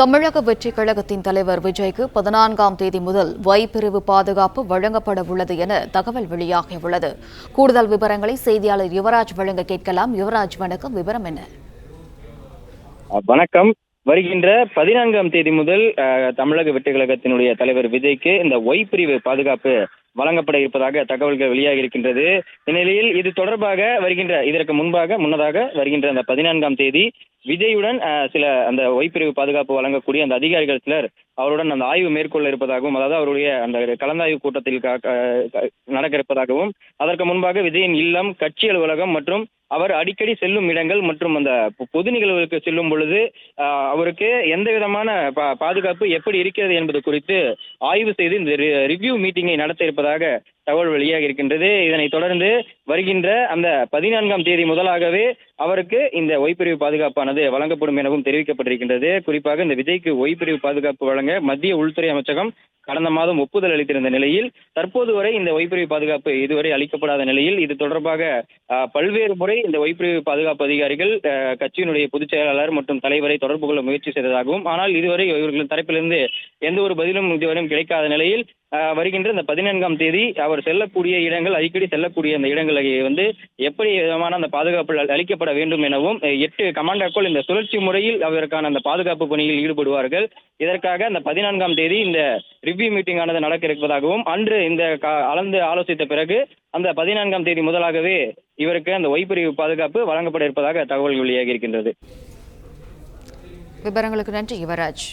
தமிழக வெற்றிக் கழகத்தின் தலைவர் விஜய்க்கு 14ஆம் தேதி முதல் Y பிரிவு பாதுகாப்பு வழங்கப்பட உள்ளது என தகவல் வெளியாகியுள்ளது. கூடுதல் விவரங்களை செய்தியாளர் யுவராஜ் வழங்க கேட்கலாம். யுவராஜ், வணக்கம். விவரம் என்ன? வணக்கம். வருகின்ற 14ஆம் தேதி முதல் தமிழக வெற்றிக் கழகத்தினுடைய தலைவர் விஜய்க்கு இந்த Y பிரிவு பாதுகாப்பு வழங்கப்பட இருப்பதாக தகவல்கள் வெளியாகி இருக்கின்றது. இந்நிலையில் இது தொடர்பாக இதற்கு முன்னதாக வருகின்ற அந்த 14ஆம் தேதி விஜயுடன் சில அந்த Y பிரிவு பாதுகாப்பு வழங்கக்கூடிய அந்த அதிகாரிகள் சிலர் அவருடன் அந்த ஆய்வு மேற்கொள்ள இருப்பதாகவும், அதாவது அவருடைய அந்த கலந்தாய்வு கூட்டத்தில் நடக்க இருப்பதாகவும், அதற்கு முன்பாக விஜயின் இல்லம், கட்சி அலுவலகம் மற்றும் அவர் அடிக்கடி செல்லும் இடங்கள் மற்றும் அந்த பொது நிகழ்வுகளுக்கு செல்லும் பொழுது அவருக்கு எந்த விதமான பாதுகாப்பு எப்படி இருக்கிறது என்பது குறித்து ஆய்வு செய்து இந்த ரிவ்யூ மீட்டிங்கை நடத்த இருப்பதாக தகவல் வெளியாக இருக்கின்றது. இதனைத் தொடர்ந்து வருகின்ற அந்த 14ஆம் தேதி முதலாகவே அவருக்கு இந்த Y பிரிவு பாதுகாப்பானது வழங்கப்படும் எனவும் தெரிவிக்கப்பட்டிருக்கின்றது. குறிப்பாக இந்த விஜய்க்கு Y பிரிவு பாதுகாப்பு வழங்க மத்திய உள்துறை அமைச்சகம் கடந்த மாதம் ஒப்புதல் அளித்திருந்த நிலையில் தற்போது வரை இந்த Y பிரிவு பாதுகாப்பு இதுவரை அளிக்கப்படாத நிலையில் இது தொடர்பாக பல்வேறு முறை இந்த Y பிரிவு பாதுகாப்பு அதிகாரிகள் கட்சியினுடைய பொதுச் செயலாளர் மற்றும் தலைவரை தொடர்பு கொள்ள முயற்சி செய்ததாகவும், ஆனால் இதுவரை இவர்களின் தரப்பிலிருந்து எந்த ஒரு பதிலும் இதுவரையும் கிடைக்காத நிலையில் வருகின்ற இந்த 14ஆம் தேதி அவர் செல்லக்கூடிய இடங்கள், அடிக்கடி செல்லக்கூடிய அந்த இடங்களை எப்படி விதமான அந்த பாதுகாப்பு அளிக்கப்பட வேண்டும் எனவும் 8 கமாண்டோக்கள் இந்த சுழற்சி முறையில் அவருக்கான அந்த பாதுகாப்பு பணியில் ஈடுபடுவார்கள். இதற்காக அந்த 14ஆம் தேதி இந்த ரிவ்யூ மீட்டிங் ஆனது நடக்க இருப்பதாகவும், அன்று இந்த கலந்து ஆலோசித்த பிறகு அந்த 14ஆம் தேதி முதலாகவே இவருக்கு அந்த Y பிரிவு பாதுகாப்பு வழங்கப்பட இருப்பதாக தகவல் வெளியாகி இருக்கின்றது. விவரங்களுக்கு நன்றி யுவராஜ்.